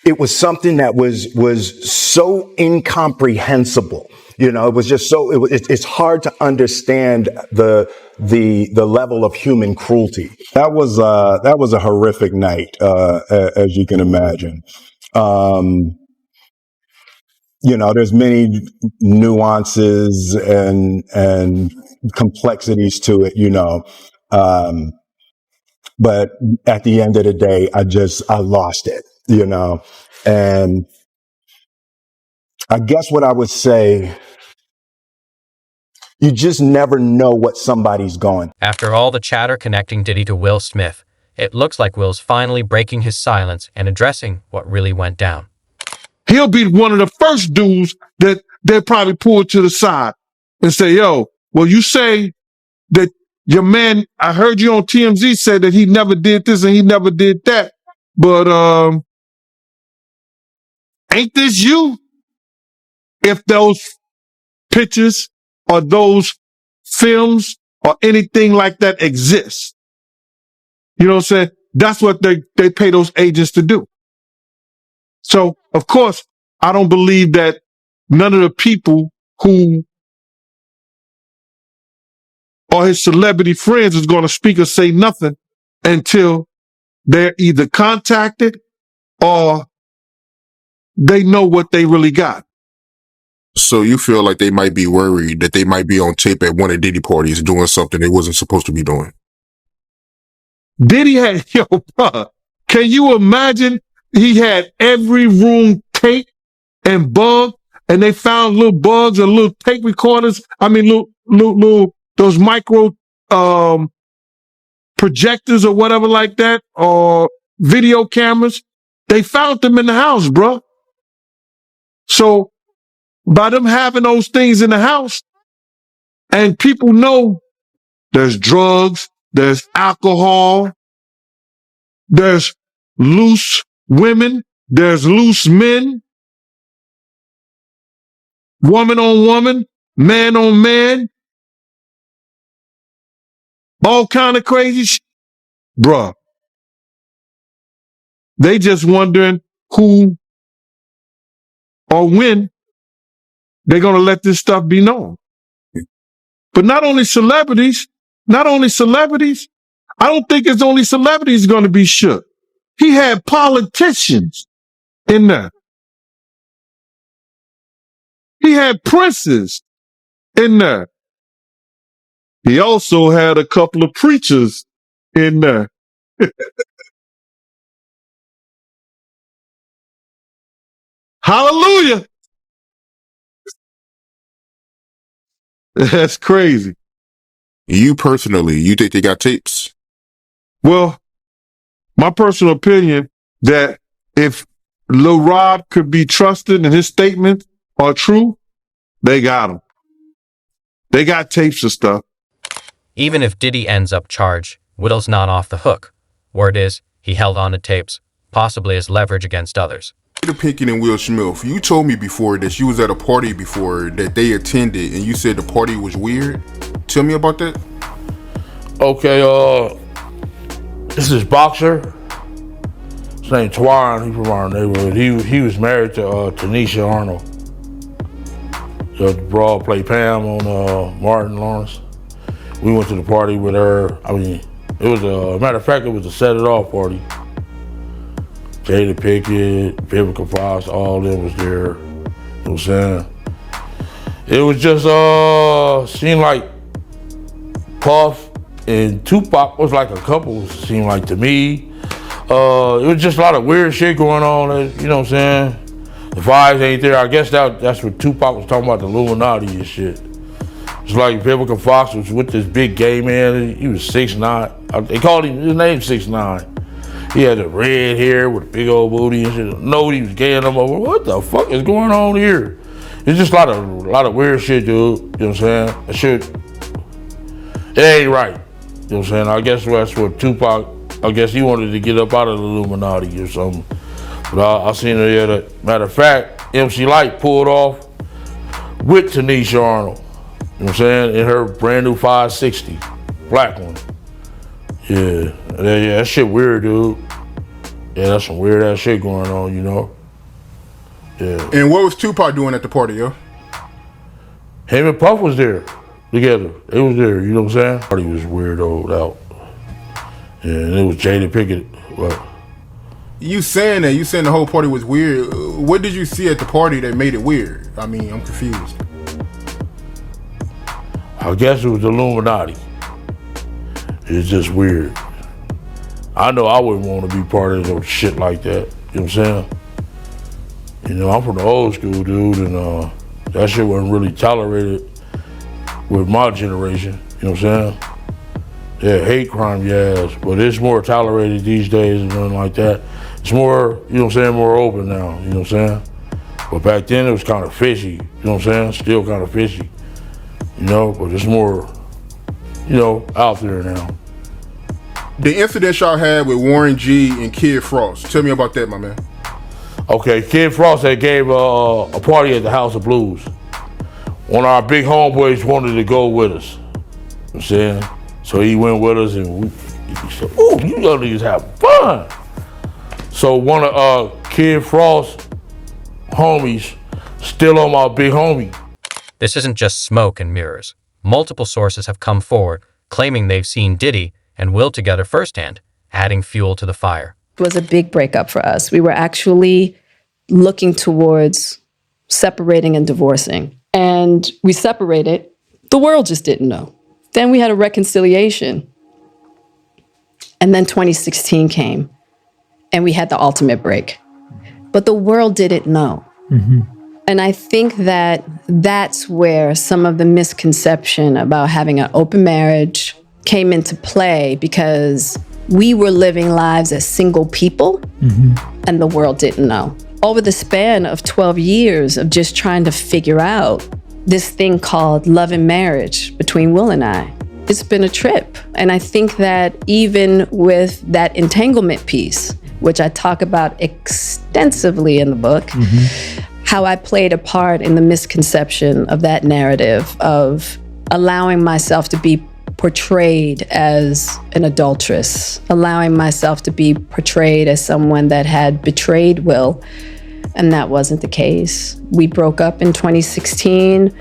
it was something that was so incomprehensible. You know, it was just so, it's hard to understand the level of human cruelty. That was a horrific night, as you can imagine. You know, there's many nuances and complexities to it, you know. But at the end of the day, I lost it, you know. And I guess what I would say, you just never know what somebody's going. After all the chatter connecting Diddy to Will Smith, it looks like Will's finally breaking his silence and addressing what really went down. He'll be one of the first dudes that they'll probably pull to the side and say, yo, well, you say that your man, I heard you on TMZ say that he never did this and he never did that. But ain't this you? If those pictures or those films or anything like that exist. You know what I'm saying? That's what they pay those agents to do. So, of course, I don't believe that none of the people who are his celebrity friends is going to speak or say nothing until they're either contacted or they know what they really got. So you feel like they might be worried that they might be on tape at one of Diddy parties doing something they wasn't supposed to be doing? Diddy had, yo, bro, can you imagine? He had every room taped and bugged, and they found little bugs or little tape recorders. I mean, little those micro projectors or whatever like that, or video cameras. They found them in the house, bro. So by them having those things in the house, and people know there's drugs, there's alcohol, there's loose women, there's loose men, woman on woman, man on man, all kind of crazy shit. Bruh. They just wondering who or when they're going to let this stuff be known. But not only celebrities, I don't think it's only celebrities going to be shook. He had politicians in there. He had princes in there. He also had a couple of preachers in there. Hallelujah. That's crazy. You personally, you think they got tapes? Well, my personal opinion that if Lil Rob could be trusted and his statements are true, they got him. They got tapes and stuff. Even if Diddy ends up charged, Whittle's not off the hook. Word is, he held on to tapes, possibly as leverage against others. Peter Pinkett and Will Smith, you told me before that you was at a party before that they attended and you said the party was weird. Tell me about that. Okay, this is boxer. His name's Twan. He's from our neighborhood. He was married to Tanisha Arnold. The broad played Pam on Martin Lawrence. We went to the party with her. I mean, it was matter of fact, it was a set it off party. Jada Pinkett, Vivica Fox, all of them was there. You know what I'm saying? It was just seemed like Puff and Tupac was like a couple, seemed like to me. It was just a lot of weird shit going on, you know what I'm saying? The vibes ain't there. I guess that's what Tupac was talking about, the Illuminati and shit. It's like Vivica Fox was with this big gay man. He was 6'9". They called him, his name 6'9". He had the red hair with a big old booty and shit. No, he was gaying them over. What the fuck is going on here? It's just a lot of weird shit, dude. You know what I'm saying? That shit, it ain't right. You know what I'm saying? I guess that's what Tupac, I guess he wanted to get up out of the Illuminati or something. But I seen her there. Matter of fact, MC Lyte pulled off with Tanisha Arnold. You know what I'm saying? In her brand new 560, black one. Yeah, that shit weird, dude. Yeah, that's some weird ass shit going on, you know. Yeah. And what was Tupac doing at the party, yo? Him and Puff was there together. They was there, you know what I'm saying? Party was weirdoed out. Yeah, and it was Jada Pickett. Well, You saying the whole party was weird. What did you see at the party that made it weird? I mean, I'm confused. I guess it was the Illuminati. It's just weird. I know I wouldn't want to be part of no shit like that. You know what I'm saying? You know, I'm from the old school, dude, and that shit wasn't really tolerated with my generation. You know what I'm saying? Yeah, hate crime, yes, but it's more tolerated these days and nothing like that. It's more, you know what I'm saying, more open now, you know what I'm saying? But back then it was kind of fishy, you know what I'm saying? Still kind of fishy, you know, but it's more, you know, out there now. The incident y'all had with Warren G and Kid Frost. Tell me about that, my man. Okay, Kid Frost had gave a party at the House of Blues. One of our big homeboys wanted to go with us, you know what I'm saying? So he went with us and he said, "Ooh, you young niggas have fun." So one of Kid Frost's homies still on my big homie. This isn't just smoke and mirrors. Multiple sources have come forward claiming they've seen Diddy and Will together firsthand, adding fuel to the fire. It was a big breakup for us. We were actually looking towards separating and divorcing. And we separated. The world just didn't know. Then we had a reconciliation. And then 2016 came and we had the ultimate break. But the world didn't know. Mm-hmm. And I think that that's where some of the misconception about having an open marriage came into play, because we were living lives as single people, and the world didn't know. Over the span of 12 years of just trying to figure out this thing called love and marriage between Will and I, it's been a trip. And I think that even with that entanglement piece, which I talk about extensively in the book, how I played a part in the misconception of that narrative of allowing myself to be portrayed as an adulteress, allowing myself to be portrayed as someone that had betrayed Will, and that wasn't the case. We broke up in 2016.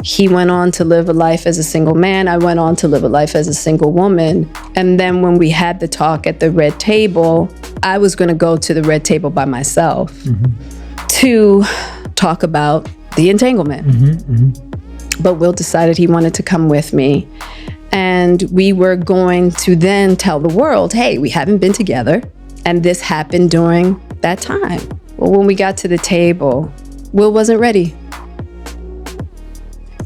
He went on to live a life as a single man. I went on to live a life as a single woman. And then when we had the talk at the red table, I was going to go to the red table by myself to talk about the entanglement. But Will decided he wanted to come with me. And we were going to then tell the world, hey, we haven't been together. And this happened during that time. Well, when we got to the table, Will wasn't ready.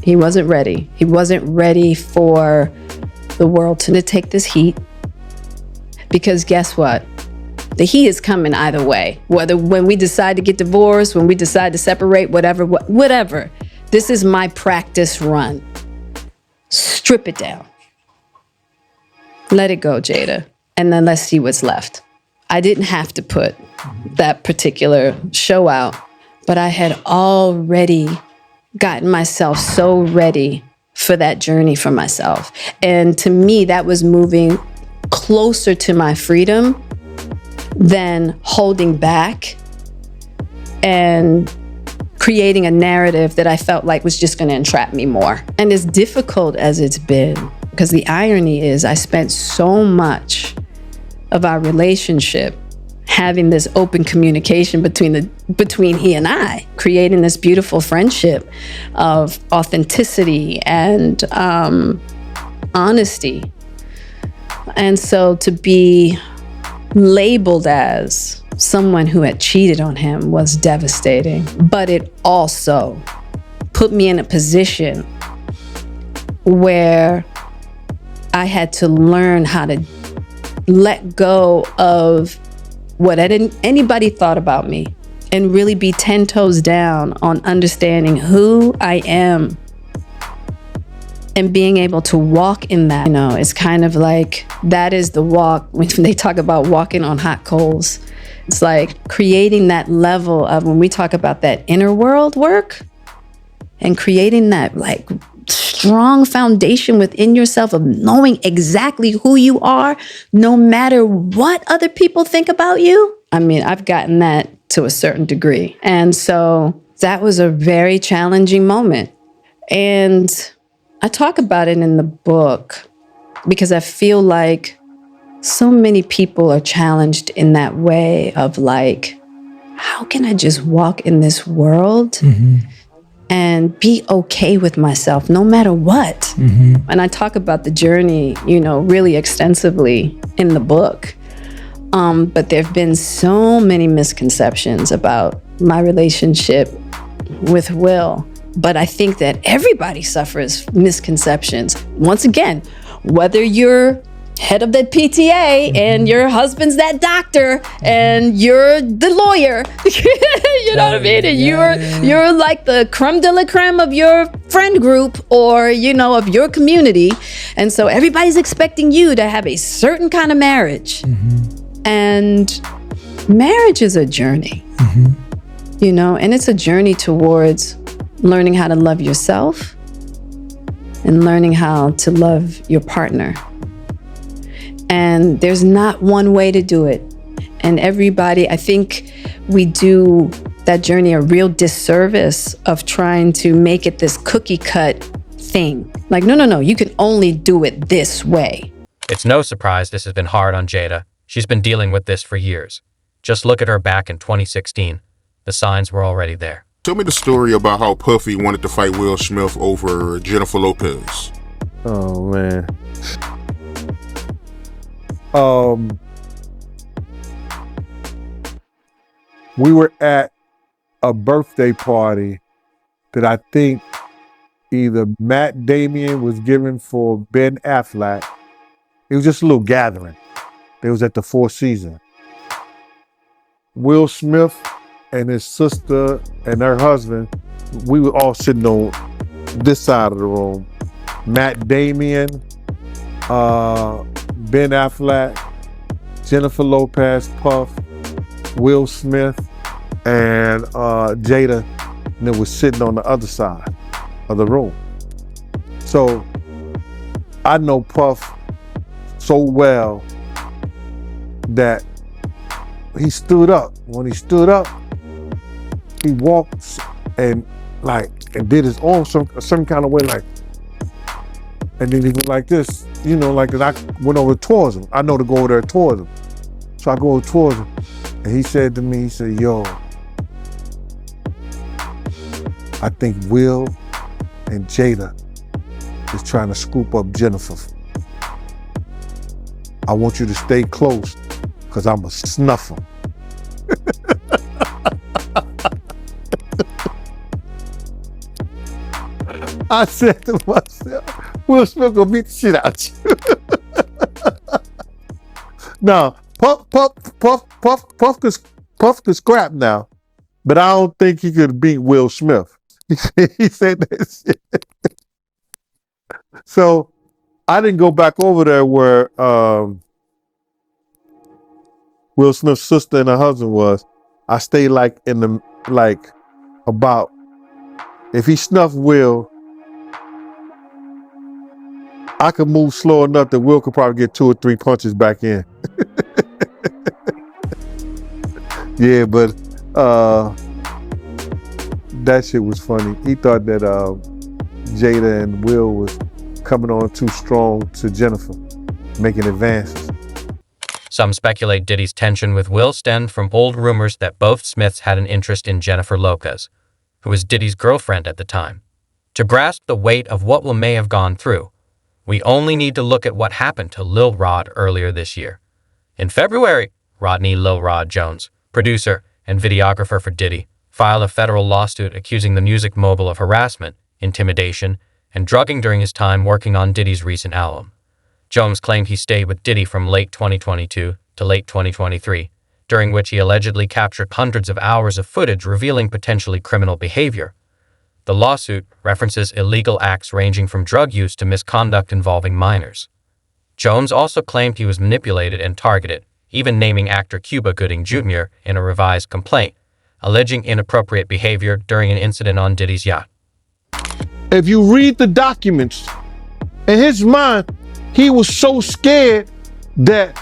He wasn't ready. He wasn't ready for the world to take this heat. Because guess what? The heat is coming either way. Whether when we decide to get divorced, when we decide to separate, whatever. This is my practice run. Strip it down. Let it go, Jada. And then let's see what's left. I didn't have to put that particular show out, but I had already gotten myself so ready for that journey for myself. And to me, that was moving closer to my freedom than holding back and creating a narrative that I felt like was just going to entrap me more. And as difficult as it's been, because the irony is I spent so much of our relationship having this open communication between he and I, creating this beautiful friendship of authenticity and honesty. And so to be labeled as someone who had cheated on him was devastating. But it also put me in a position where I had to learn how to let go of what anybody thought about me and really be 10 toes down on understanding who I am and being able to walk in that. You know, it's kind of like that is the walk when they talk about walking on hot coals. It's like creating that level of when we talk about that inner world work and creating that like strong foundation within yourself of knowing exactly who you are, no matter what other people think about you. I mean, I've gotten that to a certain degree. And so that was a very challenging moment. And I talk about it in the book because I feel like so many people are challenged in that way of like, how can I just walk in this world and be okay with myself no matter what? And I talk about the journey, you know, really extensively in the book. But there have been so many misconceptions about my relationship with Will. But I think that everybody suffers misconceptions. Once again, whether you're head of the PTA and your husband's that doctor and you're the lawyer, you know what I mean? And you're like the creme de la creme of your friend group or, you know, of your community. And so everybody's expecting you to have a certain kind of marriage. And marriage is a journey, you know, and it's a journey towards learning how to love yourself and learning how to love your partner. And there's not one way to do it. And everybody, I think we do that journey a real disservice of trying to make it this cookie cut thing. Like, no, you can only do it this way. It's no surprise this has been hard on Jada. She's been dealing with this for years. Just look at her back in 2016. The signs were already there. Tell me the story about how Puffy wanted to fight Will Smith over Jennifer Lopez. Oh, man. We were at a birthday party that I think either Matt Damon was giving for Ben Affleck. It was just a little gathering. It was at the Four Seasons. Will Smith and his sister and her husband, we were all sitting on this side of the room. Matt Damon, Ben Affleck, Jennifer Lopez, Puff, Will Smith, and Jada, and it was sitting on the other side of the room. So I know Puff so well that he stood up. When he stood up, he walked and did his arm some kind of way, like, and then he went like this, you know, like, and I went over towards him. I know to go over there towards him. So I go over towards him, and he said to me, he said, yo, I think Will and Jada is trying to scoop up Jennifer. I want you to stay close, because I'm going to snuff him. I said to myself, Will Smith gonna beat the shit out you. Now, Puff could scrap now, but I don't think he could beat Will Smith. He said that shit. So I didn't go back over there where Will Smith's sister and her husband was. I stayed about, if he snuffed Will, I could move slow enough that Will could probably get 2 or 3 punches back in. Yeah, but that shit was funny. He thought that Jada and Will was coming on too strong to Jennifer, making advances. Some speculate Diddy's tension with Will stemmed from old rumors that both Smiths had an interest in Jennifer Lopez, who was Diddy's girlfriend at the time. To grasp the weight of what Will may have gone through, we only need to look at what happened to Lil Rod earlier this year. In February, Rodney Lil Rod Jones, producer and videographer for Diddy, filed a federal lawsuit accusing the music mogul of harassment, intimidation, and drugging during his time working on Diddy's recent album. Jones claimed he stayed with Diddy from late 2022 to late 2023, during which he allegedly captured hundreds of hours of footage revealing potentially criminal behavior. The lawsuit references illegal acts ranging from drug use to misconduct involving minors. Jones also claimed he was manipulated and targeted, even naming actor Cuba Gooding Jr. in a revised complaint, alleging inappropriate behavior during an incident on Diddy's yacht. If you read the documents, in his mind, he was so scared that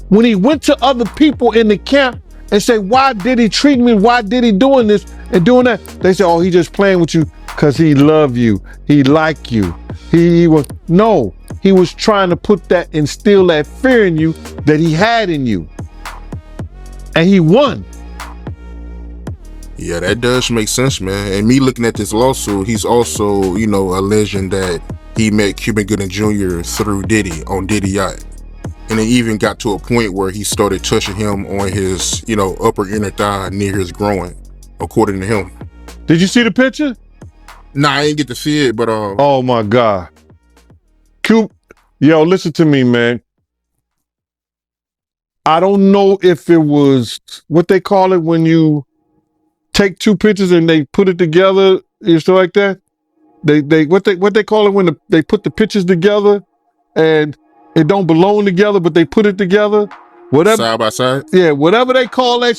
When he went to other people in the camp and say, why did he treat me? Why did he doing this and doing that? They say, oh, he just playing with you because he love you. He like you. He was, no, he was trying to put that, instill that fear in you that he had in you. And he won. Yeah, that does make sense, man. And me looking at this lawsuit, he's also, alleging that he met Cuban Gooding Jr. through Diddy on Diddy Yacht. And it even got to a point where he started touching him on his, upper inner thigh near his groin, according to him. Did you see the picture? Nah, I didn't get to see it, but oh my God. Yo, listen to me, man. I don't know if it was what they call it when you take two pictures and they put it together, stuff like that. What they call it when they put the pictures together and it don't belong together, but they put it together. Whatever, side by side. Yeah, whatever they call that.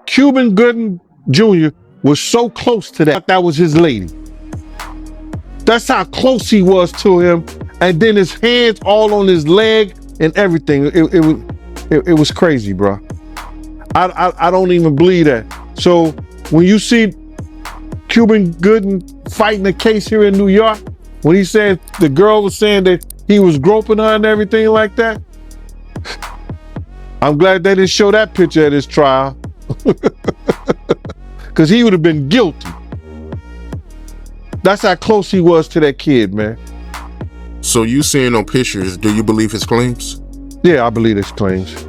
Cuban Gooding Jr. was so close to that. That was his lady. That's how close he was to him. And then his hands all on his leg and everything. It was crazy, bro. I don't even believe that. So when you see Cuban Gooding fighting a case here in New York, when he said the girl was saying that he was groping her and everything like that, I'm glad they didn't show that picture at his trial. Because he would have been guilty. That's how close he was to that kid, man. So you seeing on pictures, do you believe his claims? Yeah, I believe his claims.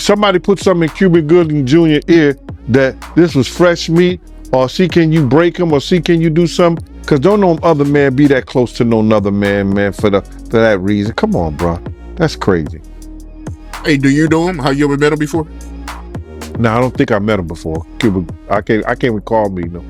Somebody put something in Cuban Gooding Jr. ear that this was fresh meat, or see can you break him, or see can you do something? Because don't no other man be that close to no other man, for that reason. Come on, bro. That's crazy. Hey, do you know him? Have you ever met him before? No, I don't think I met him before. Cuban, I can't recall me, no.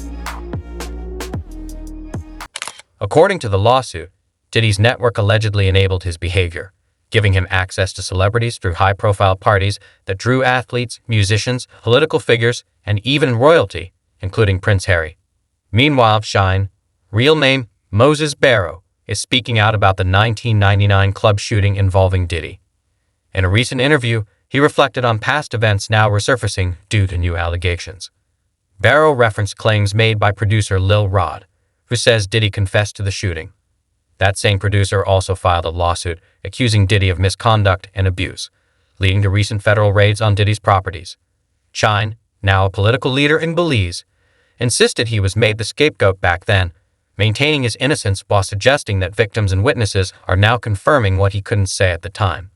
According to the lawsuit, Diddy's network allegedly enabled his behavior, giving him access to celebrities through high-profile parties that drew athletes, musicians, political figures, and even royalty, including Prince Harry. Meanwhile, Shine, real name Moses Barrow, is speaking out about the 1999 club shooting involving Diddy. In a recent interview, he reflected on past events now resurfacing due to new allegations. Barrow referenced claims made by producer Lil Rod, who says Diddy confessed to the shooting. That same producer also filed a lawsuit accusing Diddy of misconduct and abuse, leading to recent federal raids on Diddy's properties. Shine, now a political leader in Belize, insisted he was made the scapegoat back then, maintaining his innocence while suggesting that victims and witnesses are now confirming what he couldn't say at the time.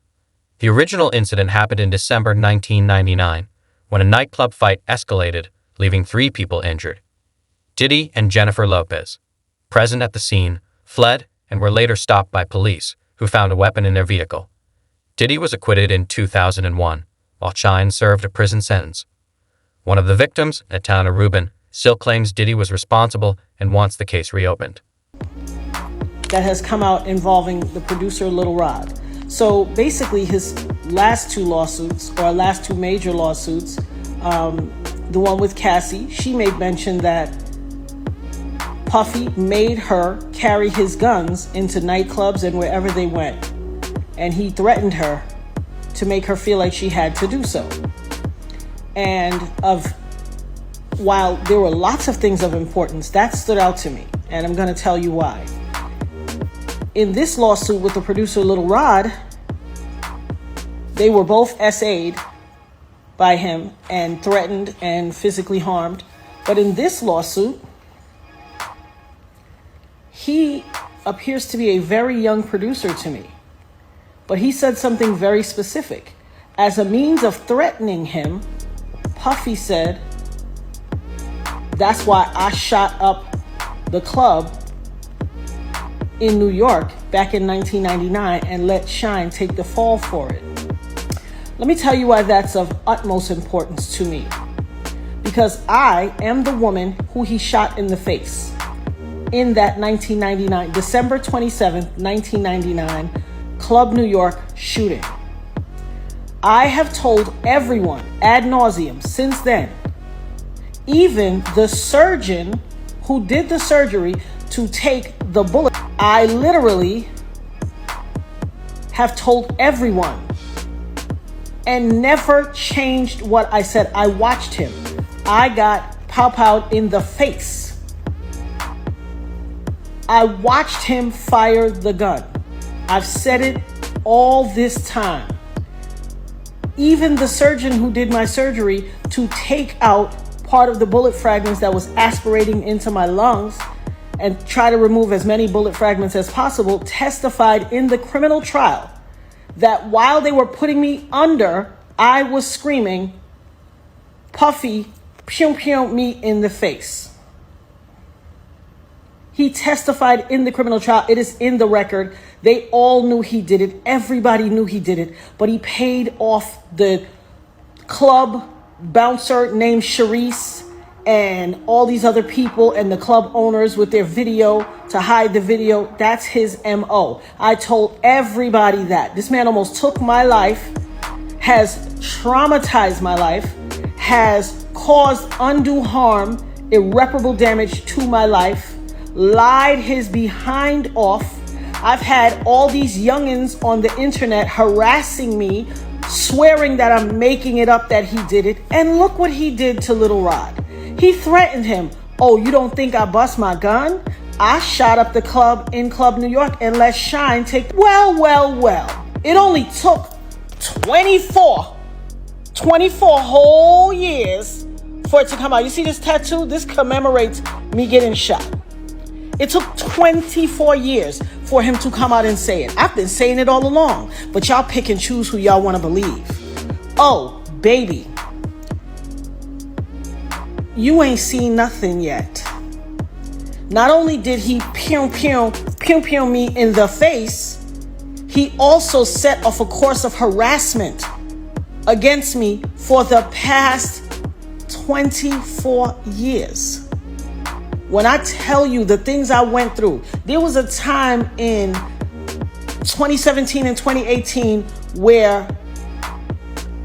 The original incident happened in December 1999, when a nightclub fight escalated, leaving 3 people injured. Diddy and Jennifer Lopez, present at the scene, fled and were later stopped by police, who found a weapon in their vehicle. Diddy was acquitted in 2001, while Shine served a prison sentence. One of the victims, Natana Rubin, still claims Diddy was responsible and wants the case reopened. That has come out involving the producer Lil Rod. So basically his last 2 lawsuits, or last 2 major lawsuits, the one with Cassie, she made mention that Puffy made her carry his guns into nightclubs and wherever they went. And he threatened her to make her feel like she had to do so. And while there were lots of things of importance, that stood out to me. And I'm going to tell you why. In this lawsuit with the producer Lil Rod, they were both SA'd by him and threatened and physically harmed. But in this lawsuit, he appears to be a very young producer to me. But he said something very specific. As a means of threatening him, Puffy said, "That's why I shot up the club in New York back in 1999 and let Shine take the fall for it." Let me tell you why that's of utmost importance to me. Because I am the woman who he shot in the face in that 1999, December 27th, 1999, Club New York shooting. I have told everyone ad nauseum since then, even the surgeon who did the surgery to take the bullet, I literally have told everyone and never changed what I said. I watched him. I got pow-powed in the face. I watched him fire the gun. I've said it all this time. Even the surgeon who did my surgery to take out part of the bullet fragments that was aspirating into my lungs and try to remove as many bullet fragments as possible, testified in the criminal trial that while they were putting me under, I was screaming, Puffy, pew pew me in the face. He testified in the criminal trial. It is in the record. They all knew he did it. Everybody knew he did it. But he paid off the club bouncer named Sharice and all these other people and the club owners with their video to hide the video. That's his MO. I told everybody that. This man almost took my life, has traumatized my life, has caused undue harm, irreparable damage to my life, lied his behind off. I've had all these youngins on the internet harassing me, swearing that I'm making it up that he did it. And look what he did to Little Rod. He threatened him. Oh, you don't think I bust my gun? I shot up the club in Club New York and let Shine take... Well. It only took 24 whole years for it to come out. You see this tattoo? This commemorates me getting shot. It took 24 years for him to come out and say it. I've been saying it all along, but y'all pick and choose who y'all want to believe. Oh, baby, you ain't seen nothing yet. Not only did he pew me in the face, he also set off a course of harassment against me for the past 24 years. When I tell you the things I went through, there was a time in 2017 and 2018 where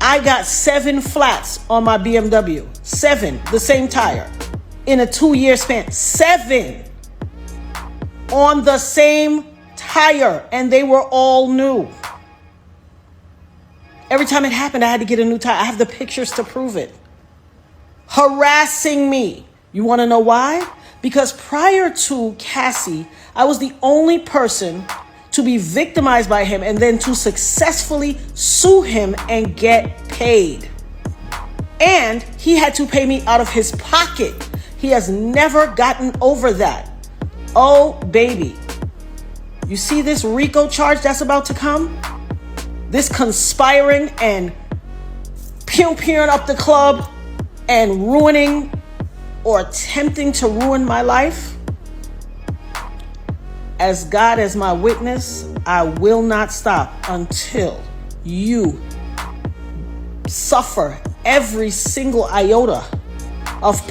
I got 7 flats on my BMW. 7, the same tire, in a 2-year span. 7 on the same tire, and they were all new. Every time it happened, I had to get a new tire. I have the pictures to prove it. Harassing me. You want to know why? Because prior to Cassie, I was the only person to be victimized by him and then to successfully sue him and get paid. And he had to pay me out of his pocket. He has never gotten over that. Oh, baby. You see this RICO charge that's about to come? This conspiring and pew-pewing up the club and ruining or attempting to ruin my life? As God as my witness, I will not stop until you suffer every single iota of...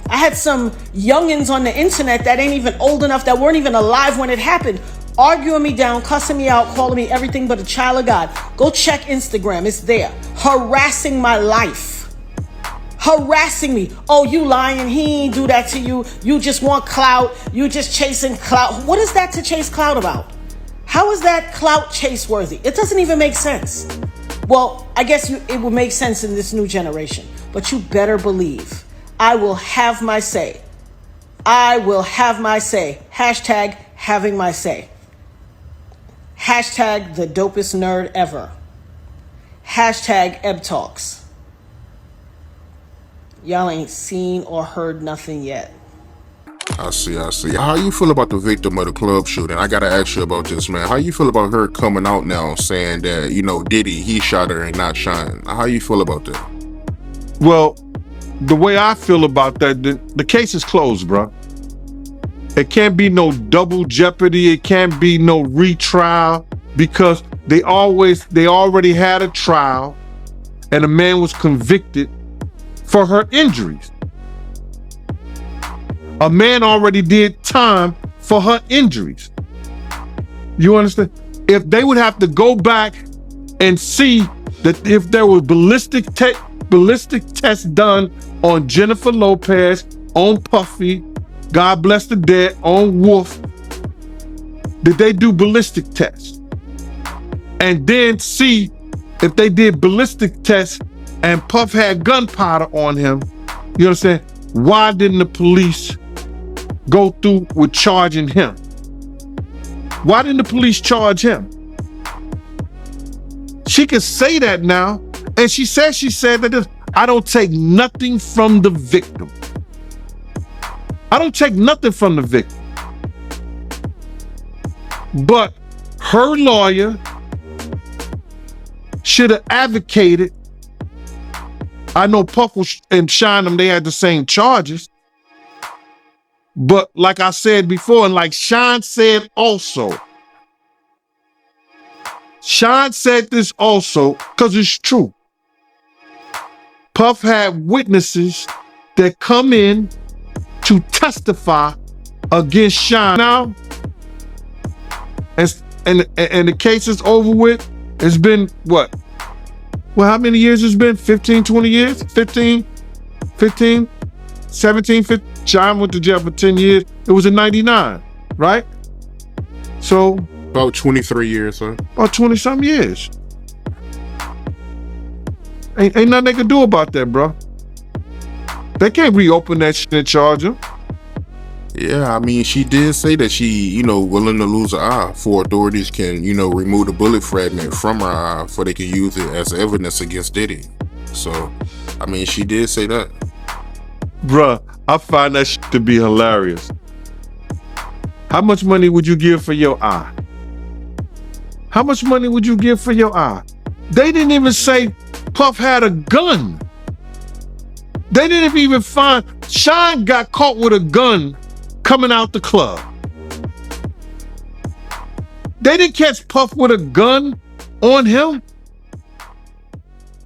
I had some youngins on the internet that ain't even old enough, that weren't even alive when it happened, arguing me down, cussing me out, calling me everything but a child of God. Go check Instagram, it's there. Harassing my life. Harassing me. Oh, you lying. He ain't do that to you. You just want clout. You just chasing clout. What is that to chase clout about? How is that clout chase worthy? It doesn't even make sense. Well, I guess it will make sense in this new generation. But you better believe I will have my say. I will have my say. Hashtag having my say. Hashtag the dopest nerd ever. Hashtag Eb Talks. Y'all ain't seen or heard nothing yet. I see. How you feel about the victim of the club shooting? I gotta ask you about this, man. How you feel about her coming out now saying that, Diddy, he shot her and not Shine? How you feel about that? Well, the way I feel about that, the case is closed, bro. It can't be no double jeopardy. It can't be no retrial, because they already had a trial and a man was convicted for her injuries. A man already did time for her injuries. You understand? If they would have to go back and see that if there was ballistic tests done on Jennifer Lopez, on Puffy, God bless the dead, on Wolf, did they do ballistic tests? And then see if they did ballistic tests and Puff had gunpowder on him, you understand? Why didn't the police go through with charging him? Why didn't the police charge him? She can say that now, and she said that I don't take nothing from the victim. I don't take nothing from the victim. But her lawyer should have advocated. I know Puff and Shynem, they had the same charges. But like I said before, and like Sean said also, Sean said this also, because it's true. Puff had witnesses that come in to testify against Sean. Now, and the case is over with. It's been what? Well, how many years it's been? 15, 20 years? 15, 17, 15. Sean went to jail for 10 years. It was in 99, right? So About 23 years, huh? about 20 some years. Ain't nothing they can do about that, bro. They can't reopen that shit and charge him. Yeah, I mean, she did say that she, willing to lose an eye for authorities can, remove the bullet fragment from her eye for they can use it as evidence against Diddy. So, I mean, she did say that. Bruh, I find that shit to be hilarious. How much money would you give for your eye? How much money would you give for your eye? They didn't even say Puff had a gun. They didn't even find, Sean got caught with a gun coming out the club. They didn't catch Puff with a gun on him.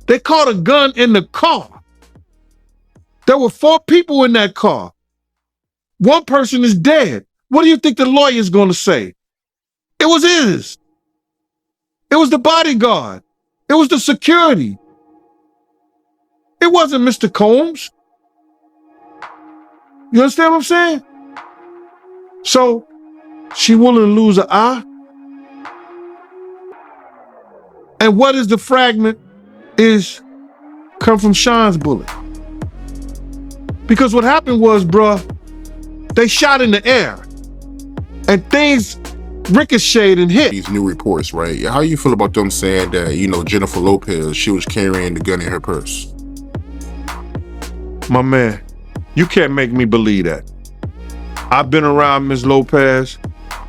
They caught a gun in the car. There were 4 people in that car. 1 person is dead. What do you think the lawyer's gonna say? It was his. It was the bodyguard. It was the security. It wasn't Mr. Combs. You understand what I'm saying? So, she willing to lose an eye? And what is the fragment is come from Sean's bullet. Because what happened was, bruh, they shot in the air and things ricocheted and hit. These new reports, right? How you feel about them saying that, Jennifer Lopez, she was carrying the gun in her purse? My man, you can't make me believe that. I've been around Ms. Lopez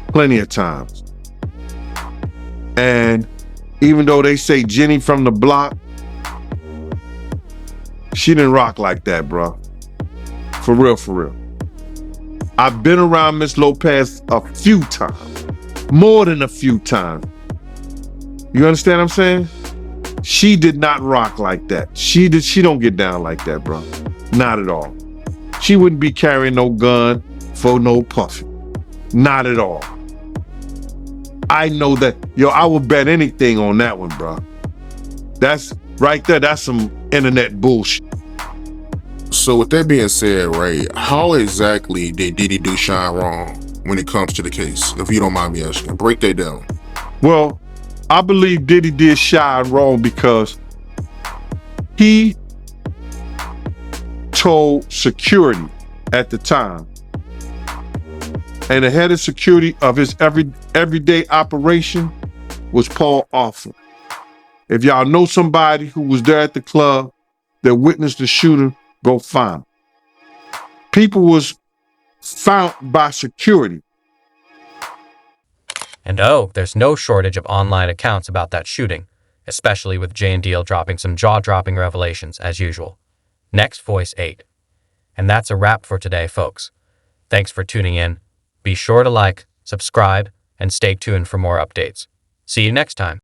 plenty of times. And even though they say Jenny from the block, she didn't rock like that, bro. For real, for real. I've been around Ms. Lopez a few times, more than a few times. You understand what I'm saying? She did not rock like that. She don't get down like that, bro. Not at all. She wouldn't be carrying no gun for no Puffy. Not at all. I know that. Yo, I will bet anything on that one, bro. That's right there. That's some internet bullshit. So with that being said, right, how exactly did Diddy do Sean wrong when it comes to the case? If you don't mind me asking, break that down. Well, I believe Diddy did Sean wrong because he told security at the time, and the head of security of his everyday operation was Paul Offer. If y'all know somebody who was there at the club that witnessed the shooting, go find them. People was found by security. And there's no shortage of online accounts about that shooting, especially with Jay and Deal dropping some jaw-dropping revelations as usual. Next, Voice 8. And that's a wrap for today, folks. Thanks for tuning in. Be sure to like, subscribe, and stay tuned for more updates. See you next time.